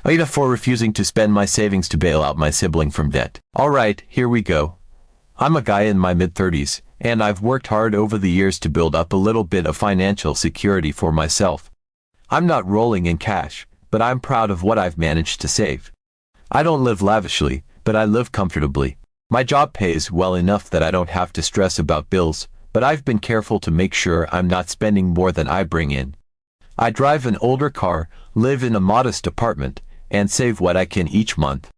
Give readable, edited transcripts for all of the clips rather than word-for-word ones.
AITA for refusing to spend my savings to bail out my sibling from debt. Alright, here we go. I'm a guy in my mid-30s, and I've worked hard over the years to build up a little bit of financial security for myself. I'm not rolling in cash, but I'm proud of what I've managed to save. I don't live lavishly, but I live comfortably. My job pays well enough that I don't have to stress about bills, but I've been careful to make sure I'm not spending more than I bring in. I drive an older car, live in a modest apartment, and save what I can each month.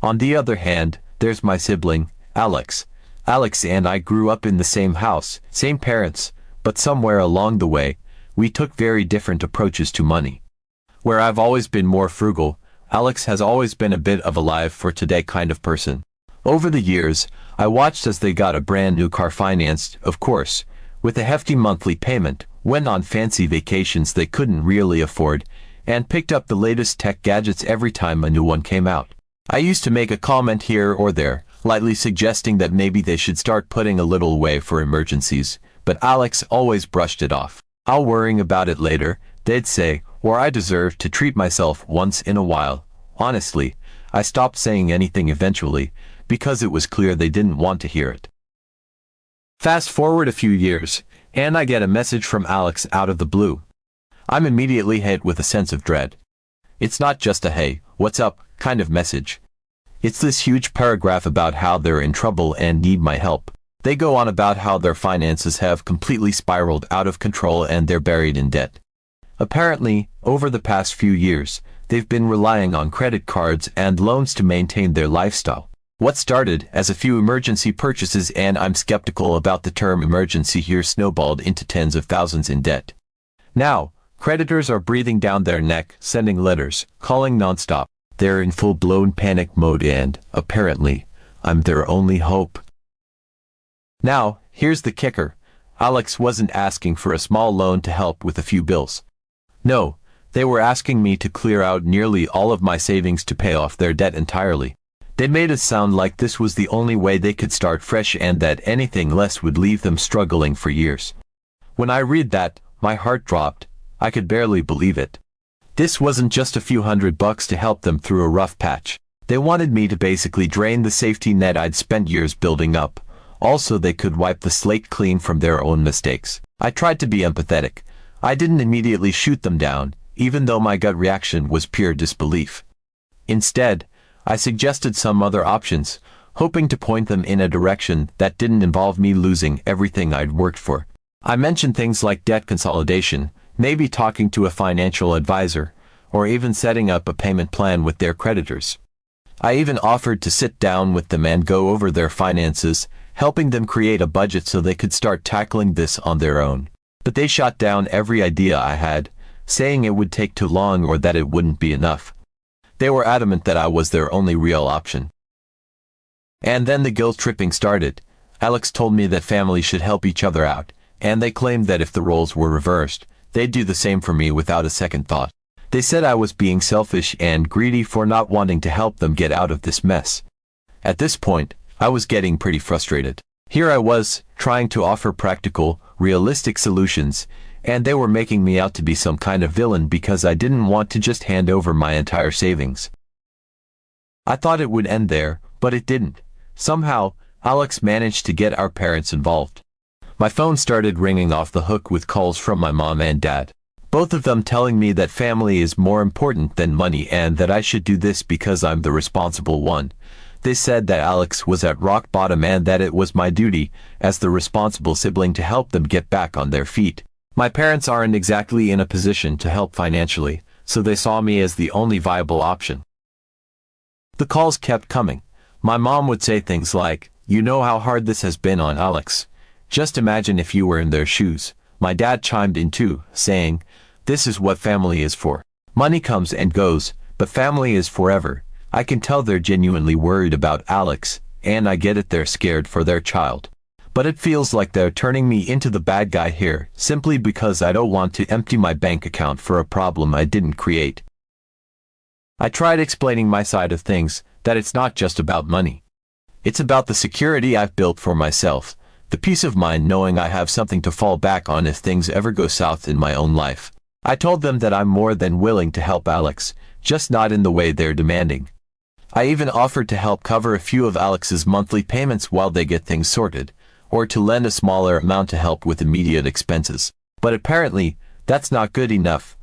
On the other hand, there's my sibling, Alex. Alex and I grew up in the same house, same parents, but somewhere along the way, we took very different approaches to money. Where I've always been more frugal, Alex has always been a bit of a live-for-today kind of person. Over the years, I watched as they got a brand new car financed, of course, with a hefty monthly payment, went on fancy vacations they couldn't really afford, and picked up the latest tech gadgets every time a new one came out. I used to make a comment here or there, lightly suggesting that maybe they should start putting a little away for emergencies, but Alex always brushed it off. "I'll worry about it later," they'd say, or "I deserve to treat myself once in a while." Honestly, I stopped saying anything eventually, because it was clear they didn't want to hear it. Fast forward a few years, and I get a message from Alex out of the blue. I'm immediately hit with a sense of dread. It's not just a "hey, what's up" kind of message. It's this huge paragraph about how they're in trouble and need my help. They go on about how their finances have completely spiraled out of control and they're buried in debt. Apparently, over the past few years, they've been relying on credit cards and loans to maintain their lifestyle. What started as a few emergency purchases, and I'm skeptical about the term emergency here, snowballed into tens of thousands in debt. Now, creditors are breathing down their neck, sending letters, calling nonstop. They're in full-blown panic mode and, apparently, I'm their only hope. Now, here's the kicker. Alex wasn't asking for a small loan to help with a few bills. No, they were asking me to clear out nearly all of my savings to pay off their debt entirely. They made it sound like this was the only way they could start fresh and that anything less would leave them struggling for years. When I read that, my heart dropped. I could barely believe it. This wasn't just a few $100 to help them through a rough patch. They wanted me to basically drain the safety net I'd spent years building up. Also, they could wipe the slate clean from their own mistakes. I tried to be empathetic. I didn't immediately shoot them down, even though my gut reaction was pure disbelief. Instead, I suggested some other options, hoping to point them in a direction that didn't involve me losing everything I'd worked for. I mentioned things like debt consolidation, maybe talking to a financial advisor, or even setting up a payment plan with their creditors. I even offered to sit down with them and go over their finances, helping them create a budget so they could start tackling this on their own. But they shot down every idea I had, saying it would take too long or that it wouldn't be enough. They were adamant that I was their only real option. And then the guilt tripping started. Alex told me that families should help each other out, and they claimed that if the roles were reversed, they'd do the same for me without a second thought. They said I was being selfish and greedy for not wanting to help them get out of this mess. At this point, I was getting pretty frustrated. Here I was, trying to offer practical, realistic solutions, and they were making me out to be some kind of villain because I didn't want to just hand over my entire savings. I thought it would end there, but it didn't. Somehow, Alex managed to get our parents involved. My phone started ringing off the hook with calls from my mom and dad. Both of them telling me that family is more important than money and that I should do this because I'm the responsible one. They said that Alex was at rock bottom and that it was my duty, as the responsible sibling, to help them get back on their feet. My parents aren't exactly in a position to help financially, so they saw me as the only viable option. The calls kept coming. My mom would say things like, "You know how hard this has been on Alex. Just imagine if you were in their shoes." My dad chimed in too, saying, "This is what family is for. Money comes and goes, but family is forever." I can tell they're genuinely worried about Alex, and I get it, they're scared for their child. But it feels like they're turning me into the bad guy here, simply because I don't want to empty my bank account for a problem I didn't create. I tried explaining my side of things, that it's not just about money. It's about the security I've built for myself, the peace of mind knowing I have something to fall back on if things ever go south in my own life. I told them that I'm more than willing to help Alex, just not in the way they're demanding. I even offered to help cover a few of Alex's monthly payments while they get things sorted, or to lend a smaller amount to help with immediate expenses. But apparently, that's not good enough.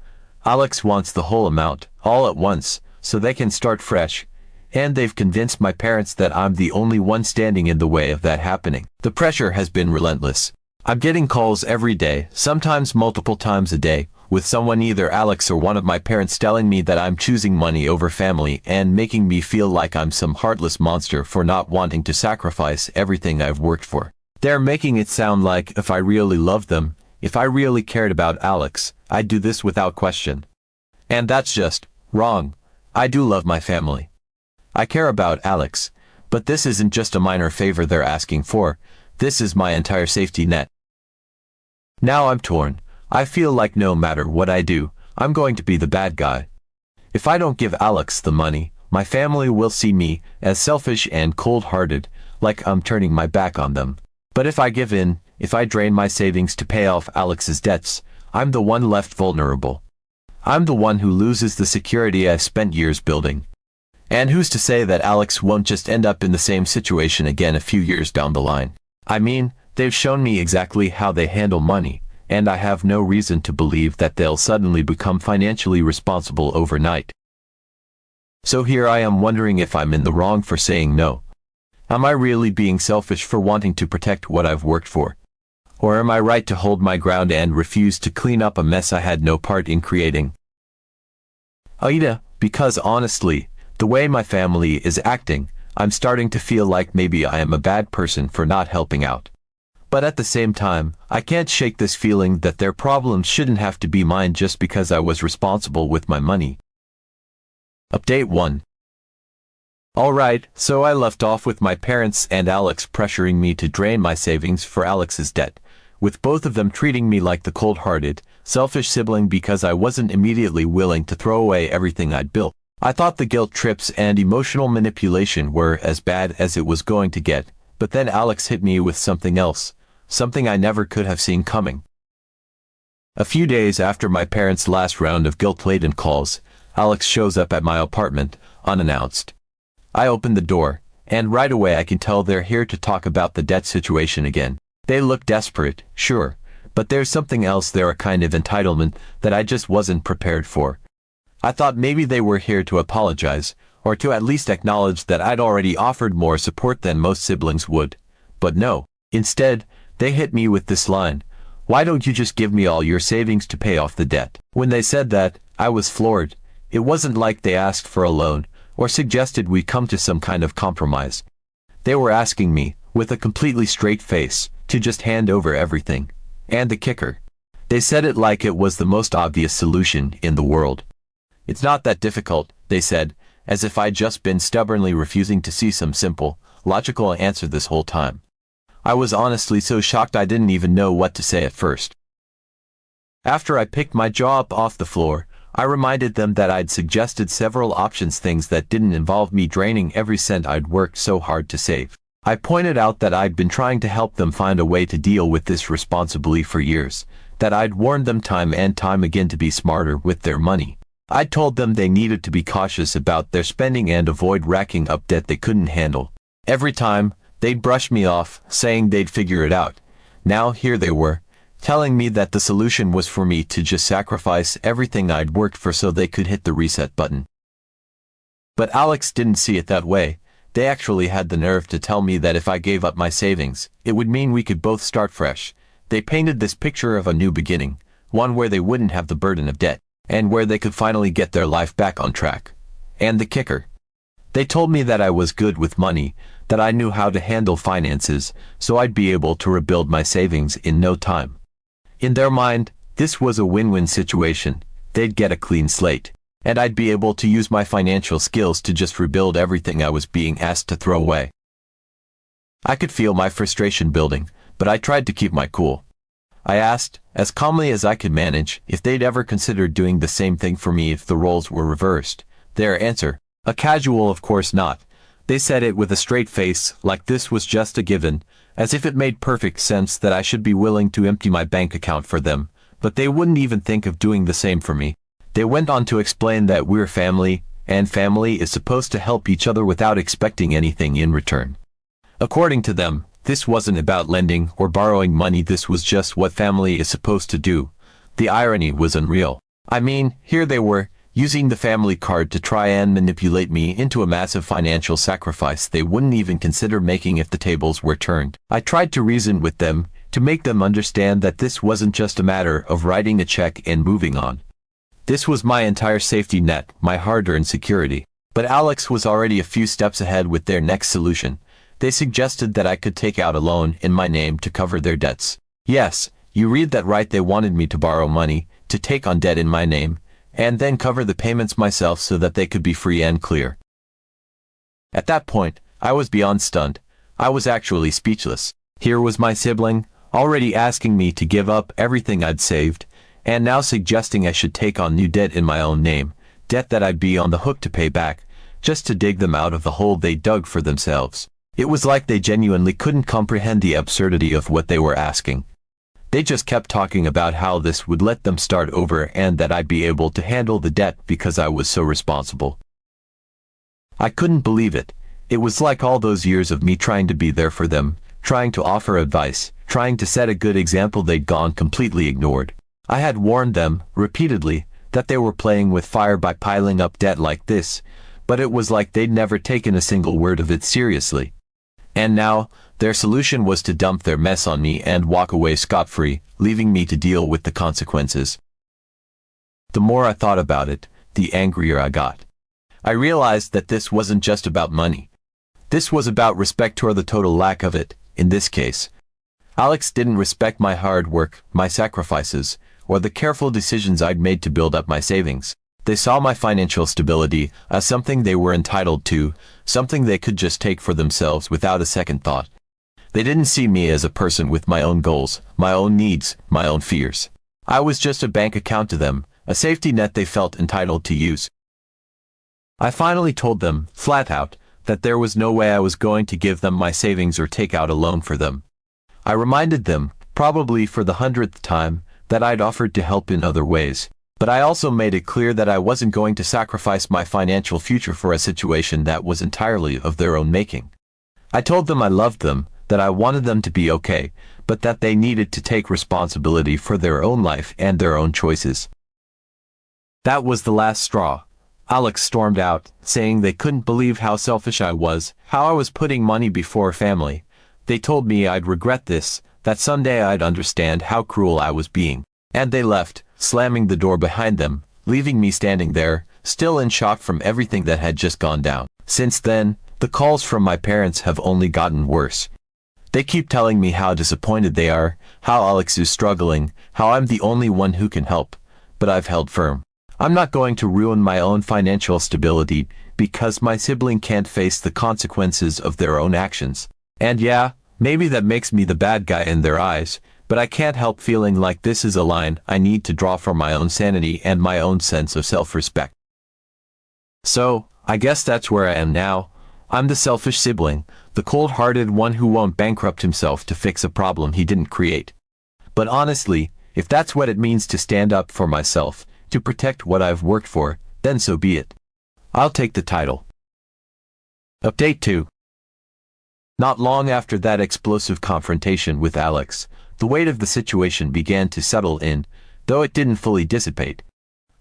Alex wants the whole amount, all at once, so they can start fresh, and they've convinced my parents that I'm the only one standing in the way of that happening. The pressure has been relentless. I'm getting calls every day, sometimes multiple times a day, with someone, either Alex or one of my parents, telling me that I'm choosing money over family and making me feel like I'm some heartless monster for not wanting to sacrifice everything I've worked for. They're making it sound like if I really loved them, if I really cared about Alex, I'd do this without question. And that's just wrong. I do love my family. I care about Alex, but this isn't just a minor favor they're asking for. This is my entire safety net. Now I'm torn. I feel like no matter what I do, I'm going to be the bad guy. If I don't give Alex the money, my family will see me as selfish and cold-hearted, like I'm turning my back on them. But if I give in, if I drain my savings to pay off Alex's debts, I'm the one left vulnerable. I'm the one who loses the security I've spent years building. And who's to say that Alex won't just end up in the same situation again a few years down the line? I mean, they've shown me exactly how they handle money, and I have no reason to believe that they'll suddenly become financially responsible overnight. So here I am wondering if I'm in the wrong for saying no. Am I really being selfish for wanting to protect what I've worked for? Or am I right to hold my ground and refuse to clean up a mess I had no part in creating? AITA, because honestly, the way my family is acting, I'm starting to feel like maybe I am a bad person for not helping out. But at the same time, I can't shake this feeling that their problems shouldn't have to be mine just because I was responsible with my money. Update 1. Alright, so I left off with my parents and Alex pressuring me to drain my savings for Alex's debt, with both of them treating me like the cold-hearted, selfish sibling because I wasn't immediately willing to throw away everything I'd built. I thought the guilt trips and emotional manipulation were as bad as it was going to get, but then Alex hit me with something else. Something I never could have seen coming. A few days after my parents' last round of guilt-laden calls, Alex shows up at my apartment, unannounced. I open the door, and right away I can tell they're here to talk about the debt situation again. They look desperate, sure, but there's something else there, a kind of entitlement that I just wasn't prepared for. I thought maybe they were here to apologize, or to at least acknowledge that I'd already offered more support than most siblings would. But no. Instead, they hit me with this line: "Why don't you just give me all your savings to pay off the debt?" When they said that, I was floored. It wasn't like they asked for a loan, or suggested we come to some kind of compromise. They were asking me, with a completely straight face, to just hand over everything. And the kicker. They said it like it was the most obvious solution in the world. "It's not that difficult," they said, as if I'd just been stubbornly refusing to see some simple, logical answer this whole time. I was honestly so shocked I didn't even know what to say at first. After I picked my jaw up off the floor, I reminded them that I'd suggested several options, things that didn't involve me draining every cent I'd worked so hard to save. I pointed out that I'd been trying to help them find a way to deal with this responsibly for years, that I'd warned them time and time again to be smarter with their money. I told them they needed to be cautious about their spending and avoid racking up debt they couldn't handle. Every time, they'd brush me off, saying they'd figure it out. Now here they were, telling me that the solution was for me to just sacrifice everything I'd worked for so they could hit the reset button. But Alex didn't see it that way. They actually had the nerve to tell me that if I gave up my savings, it would mean we could both start fresh. They painted this picture of a new beginning, one where they wouldn't have the burden of debt, and where they could finally get their life back on track. And the kicker. They told me that I was good with money, that I knew how to handle finances, so I'd be able to rebuild my savings in no time. In their mind, this was a win-win situation. They'd get a clean slate, and I'd be able to use my financial skills to just rebuild everything I was being asked to throw away. I could feel my frustration building, but I tried to keep my cool. I asked, as calmly as I could manage, if they'd ever considered doing the same thing for me if the roles were reversed. Their answer, a casual "of course not." They said it with a straight face, like this was just a given, as if it made perfect sense that I should be willing to empty my bank account for them, but they wouldn't even think of doing the same for me. They went on to explain that we're family, and family is supposed to help each other without expecting anything in return. According to them, this wasn't about lending or borrowing money, this was just what family is supposed to do. The irony was unreal. I mean, here they were, using the family card to try and manipulate me into a massive financial sacrifice they wouldn't even consider making if the tables were turned. I tried to reason with them, to make them understand that this wasn't just a matter of writing a check and moving on. This was my entire safety net, my hard-earned security. But Alex was already a few steps ahead with their next solution. They suggested that I could take out a loan in my name to cover their debts. Yes, you read that right, they wanted me to borrow money, to take on debt in my name, and then cover the payments myself so that they could be free and clear. At that point, I was beyond stunned. I was actually speechless. Here was my sibling, already asking me to give up everything I'd saved, and now suggesting I should take on new debt in my own name, debt that I'd be on the hook to pay back, just to dig them out of the hole they dug for themselves. It was like they genuinely couldn't comprehend the absurdity of what they were asking. They just kept talking about how this would let them start over and that I'd be able to handle the debt because I was so responsible. I couldn't believe it. It was like all those years of me trying to be there for them, trying to offer advice, trying to set a good example they'd gone completely ignored. I had warned them, repeatedly, that they were playing with fire by piling up debt like this, but it was like they'd never taken a single word of it seriously. And now, their solution was to dump their mess on me and walk away scot-free, leaving me to deal with the consequences. The more I thought about it, the angrier I got. I realized that this wasn't just about money. This was about respect, or the total lack of it, in this case. Alex didn't respect my hard work, my sacrifices, or the careful decisions I'd made to build up my savings. They saw my financial stability as something they were entitled to, something they could just take for themselves without a second thought. They didn't see me as a person with my own goals, my own needs, my own fears. I was just a bank account to them, a safety net they felt entitled to use. I finally told them, flat out, that there was no way I was going to give them my savings or take out a loan for them. I reminded them, probably for the 100th time, that I'd offered to help in other ways. But I also made it clear that I wasn't going to sacrifice my financial future for a situation that was entirely of their own making. I told them I loved them, that I wanted them to be okay, but that they needed to take responsibility for their own life and their own choices. That was the last straw. Alex stormed out, saying they couldn't believe how selfish I was, how I was putting money before family. They told me I'd regret this, that someday I'd understand how cruel I was being. And they left, slamming the door behind them, leaving me standing there, still in shock from everything that had just gone down. Since then, the calls from my parents have only gotten worse. They keep telling me how disappointed they are, how Alex is struggling, how I'm the only one who can help. But I've held firm. I'm not going to ruin my own financial stability because my sibling can't face the consequences of their own actions. And yeah, maybe that makes me the bad guy in their eyes, but I can't help feeling like this is a line I need to draw for my own sanity and my own sense of self-respect. So, I guess that's where I am now. I'm the selfish sibling, the cold-hearted one who won't bankrupt himself to fix a problem he didn't create. But honestly, if that's what it means to stand up for myself, to protect what I've worked for, then so be it. I'll take the title. Update 2. Not long after that explosive confrontation with Alex, the weight of the situation began to settle in, though it didn't fully dissipate.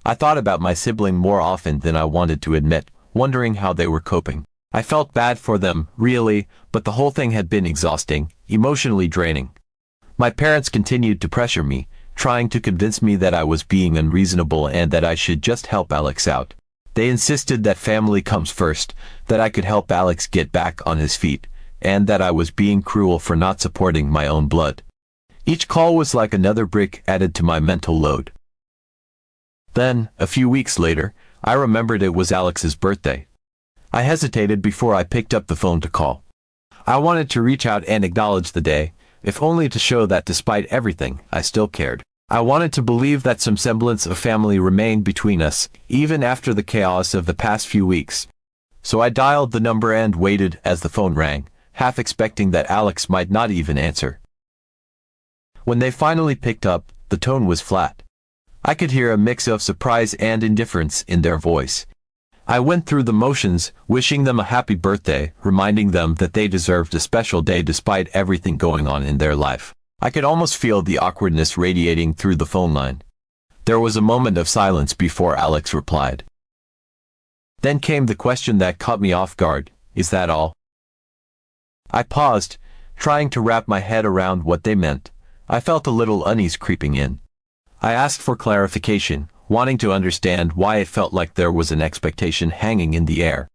I thought about my sibling more often than I wanted to admit, wondering how they were coping. I felt bad for them, really, but the whole thing had been exhausting, emotionally draining. My parents continued to pressure me, trying to convince me that I was being unreasonable and that I should just help Alex out. They insisted that family comes first, that I could help Alex get back on his feet, and that I was being cruel for not supporting my own blood. Each call was like another brick added to my mental load. Then, a few weeks later, I remembered it was Alex's birthday. I hesitated before I picked up the phone to call. I wanted to reach out and acknowledge the day, if only to show that despite everything, I still cared. I wanted to believe that some semblance of family remained between us, even after the chaos of the past few weeks. So I dialed the number and waited as the phone rang, half expecting that Alex might not even answer. When they finally picked up, The tone was flat. I could hear a mix of surprise and indifference in their voice. I went through the motions, wishing them a happy birthday, reminding them that they deserved a special day despite everything going on in their life. I could almost feel the awkwardness radiating through the phone line. There was a moment of silence before Alex replied. Then came the question that caught me off guard. Is that all? I paused, trying to wrap my head around what they meant. I felt a little unease creeping in. I asked for clarification, wanting to understand why it felt like there was an expectation hanging in the air.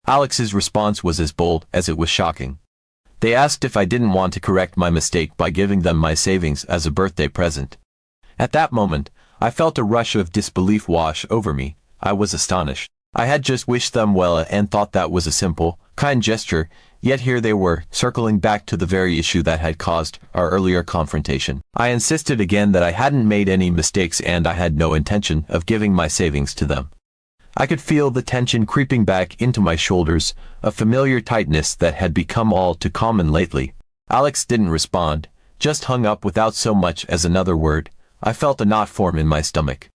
Alex's response was as bold as it was shocking. They asked if I didn't want to correct my mistake by giving them my savings as a birthday present. At that moment, I felt a rush of disbelief wash over me. I was astonished. I had just wished them well and thought that was a simple, kind gesture, yet here they were, circling back to the very issue that had caused our earlier confrontation. I insisted again that I hadn't made any mistakes and I had no intention of giving my savings to them. I could feel the tension creeping back into my shoulders, a familiar tightness that had become all too common lately. Alex didn't respond, just hung up without so much as another word. I felt a knot form in my stomach.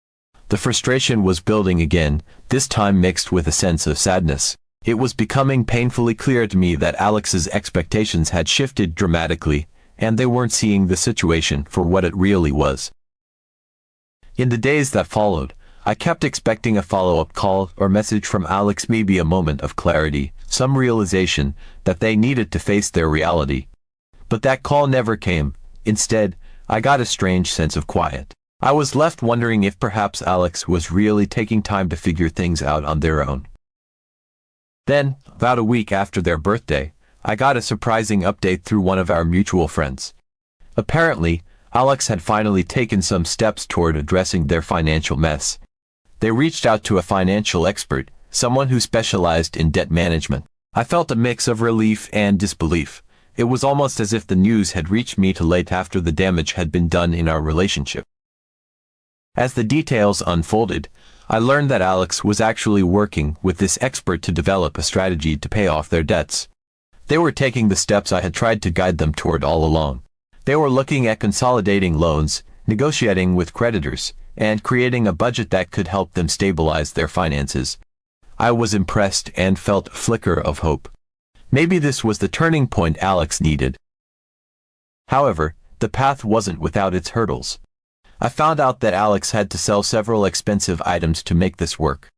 The frustration was building again, this time mixed with a sense of sadness. It was becoming painfully clear to me that Alex's expectations had shifted dramatically, and they weren't seeing the situation for what it really was. In the days that followed, I kept expecting a follow-up call or message from Alex, maybe a moment of clarity, some realization that they needed to face their reality. But that call never came. Instead, I got a strange sense of quiet. I was left wondering if perhaps Alex was really taking time to figure things out on their own. Then, about a week after their birthday, I got a surprising update through one of our mutual friends. Apparently, Alex had finally taken some steps toward addressing their financial mess. They reached out to a financial expert, someone who specialized in debt management. I felt a mix of relief and disbelief. It was almost as if the news had reached me too late after the damage had been done in our relationship. As the details unfolded, I learned that Alex was actually working with this expert to develop a strategy to pay off their debts. They were taking the steps I had tried to guide them toward all along. They were looking at consolidating loans, negotiating with creditors, and creating a budget that could help them stabilize their finances. I was impressed and felt a flicker of hope. Maybe this was the turning point Alex needed. However, the path wasn't without its hurdles. I found out that Alex had to sell several expensive items to make this work.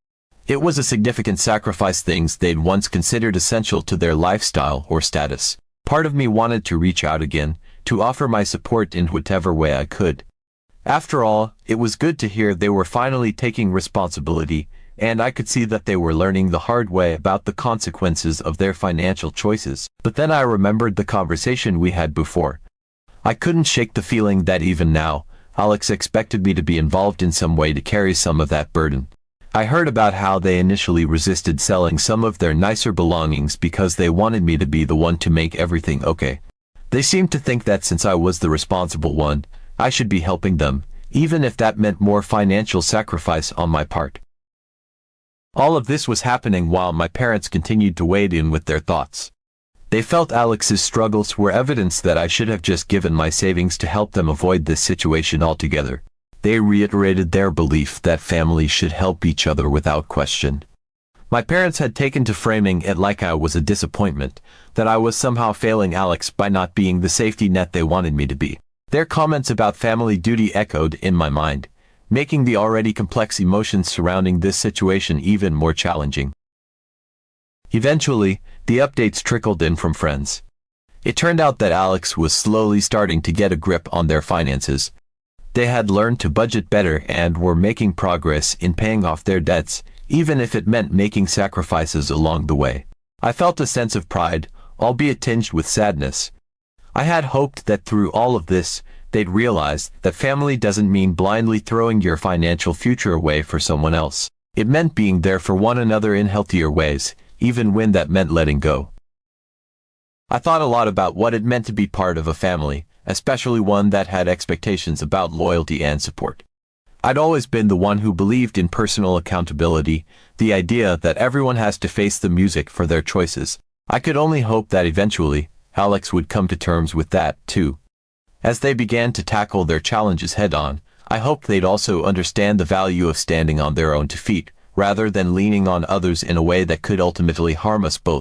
It was a significant sacrifice, things they'd once considered essential to their lifestyle or status. Part of me wanted to reach out again, to offer my support in whatever way I could. After all, it was good to hear they were finally taking responsibility, and I could see that they were learning the hard way about the consequences of their financial choices. But then I remembered the conversation we had before. I couldn't shake the feeling that even now, Alex expected me to be involved in some way to carry some of that burden. I heard about how they initially resisted selling some of their nicer belongings because they wanted me to be the one to make everything okay. They seemed to think that since I was the responsible one, I should be helping them, even if that meant more financial sacrifice on my part. All of this was happening while my parents continued to wade in with their thoughts. They felt Alex's struggles were evidence that I should have just given my savings to help them avoid this situation altogether. They reiterated their belief that families should help each other without question. My parents had taken to framing it like I was a disappointment, that I was somehow failing Alex by not being the safety net they wanted me to be. Their comments about family duty echoed in my mind, making the already complex emotions surrounding this situation even more challenging. Eventually, the updates trickled in from friends. It turned out that Alex was slowly starting to get a grip on their finances. They had learned to budget better and were making progress in paying off their debts, even if it meant making sacrifices along the way. I felt a sense of pride, albeit tinged with sadness. I had hoped that through all of this, they'd realize that family doesn't mean blindly throwing your financial future away for someone else. It meant being there for one another in healthier ways, even when that meant letting go. I thought a lot about what it meant to be part of a family, especially one that had expectations about loyalty and support. I'd always been the one who believed in personal accountability, the idea that everyone has to face the music for their choices. I could only hope that eventually, Alex would come to terms with that, too. As they began to tackle their challenges head-on, I hoped they'd also understand the value of standing on their own 2 feet, rather than leaning on others in a way that could ultimately harm us both.